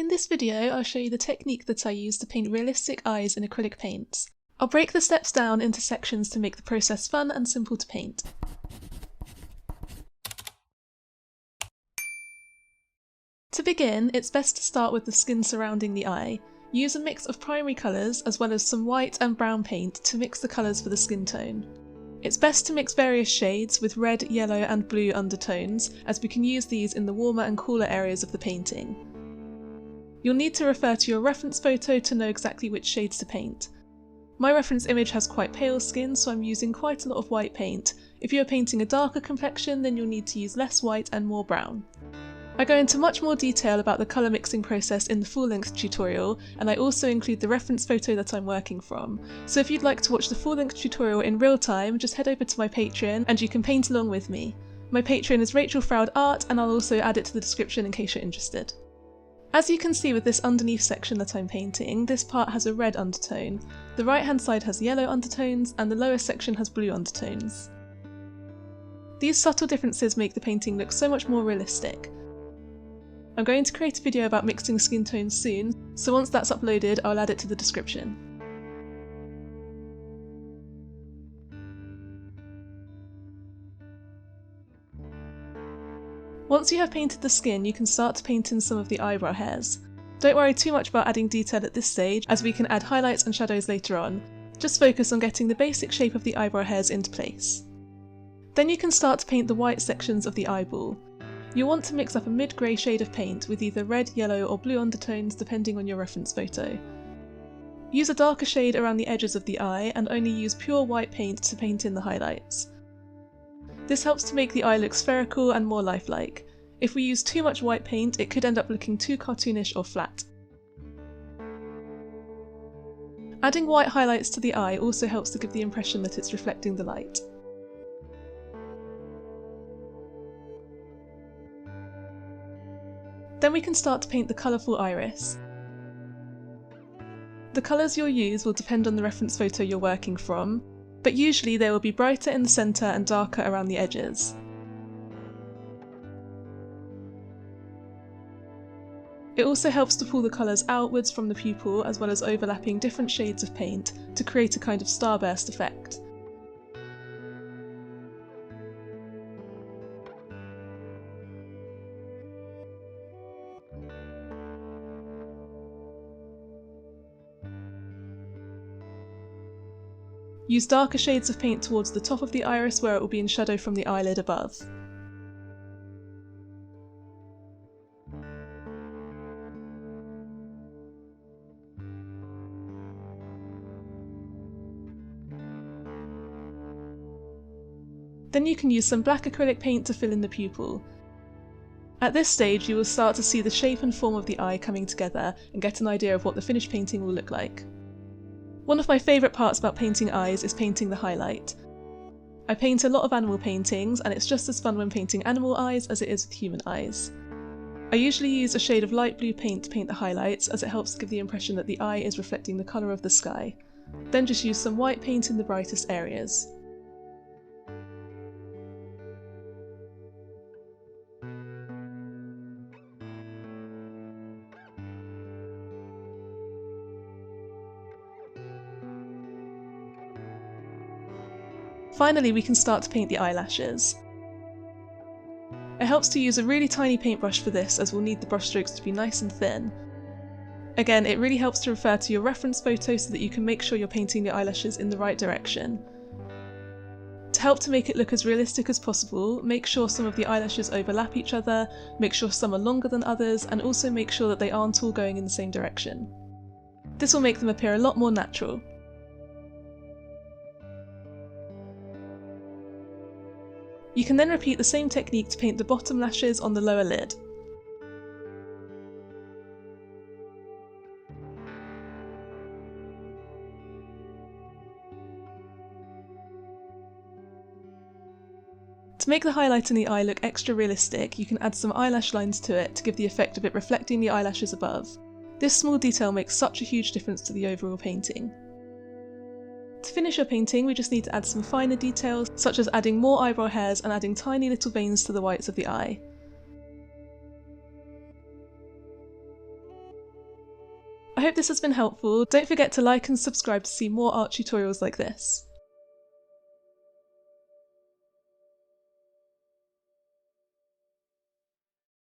In this video, I'll show you the technique that I use to paint realistic eyes in acrylic paints. I'll break the steps down into sections to make the process fun and simple to paint. To begin, it's best to start with the skin surrounding the eye. Use a mix of primary colours as well as some white and brown paint to mix the colours for the skin tone. It's best to mix various shades with red, yellow and blue undertones, as we can use these in the warmer and cooler areas of the painting. You'll need to refer to your reference photo to know exactly which shades to paint. My reference image has quite pale skin, so I'm using quite a lot of white paint. If you're painting a darker complexion, then you'll need to use less white and more brown. I go into much more detail about the colour mixing process in the full-length tutorial, and I also include the reference photo that I'm working from. So if you'd like to watch the full-length tutorial in real time, just head over to my Patreon and you can paint along with me. My Patreon is Rachel Froud Art, and I'll also add it to the description in case you're interested. As you can see with this underneath section that I'm painting, this part has a red undertone, the right hand side has yellow undertones, and the lower section has blue undertones. These subtle differences make the painting look so much more realistic. I'm going to create a video about mixing skin tones soon, so once that's uploaded I'll add it to the description. Once you have painted the skin, you can start to paint in some of the eyebrow hairs. Don't worry too much about adding detail at this stage, as we can add highlights and shadows later on. Just focus on getting the basic shape of the eyebrow hairs into place. Then you can start to paint the white sections of the eyeball. You'll want to mix up a mid-grey shade of paint with either red, yellow or blue undertones depending on your reference photo. Use a darker shade around the edges of the eye and only use pure white paint to paint in the highlights. This helps to make the eye look spherical and more lifelike. If we use too much white paint, it could end up looking too cartoonish or flat. Adding white highlights to the eye also helps to give the impression that it's reflecting the light. Then we can start to paint the colourful iris. The colours you'll use will depend on the reference photo you're working from, but usually they will be brighter in the centre and darker around the edges. It also helps to pull the colours outwards from the pupil as well as overlapping different shades of paint to create a kind of starburst effect. Use darker shades of paint towards the top of the iris where it will be in shadow from the eyelid above. Then you can use some black acrylic paint to fill in the pupil. At this stage you will start to see the shape and form of the eye coming together and get an idea of what the finished painting will look like. One of my favourite parts about painting eyes is painting the highlight. I paint a lot of animal paintings, and it's just as fun when painting animal eyes as it is with human eyes. I usually use a shade of light blue paint to paint the highlights, as it helps give the impression that the eye is reflecting the colour of the sky. Then just use some white paint in the brightest areas. Finally, we can start to paint the eyelashes. It helps to use a really tiny paintbrush for this, as we'll need the brush strokes to be nice and thin. Again, it really helps to refer to your reference photo so that you can make sure you're painting the eyelashes in the right direction. To help to make it look as realistic as possible, make sure some of the eyelashes overlap each other, make sure some are longer than others, and also make sure that they aren't all going in the same direction. This will make them appear a lot more natural. You can then repeat the same technique to paint the bottom lashes on the lower lid. To make the highlight in the eye look extra realistic, you can add some eyelash lines to it to give the effect of it reflecting the eyelashes above. This small detail makes such a huge difference to the overall painting. To finish your painting, we just need to add some finer details, such as adding more eyebrow hairs and adding tiny little veins to the whites of the eye. I hope this has been helpful. Don't forget to like and subscribe to see more art tutorials like this.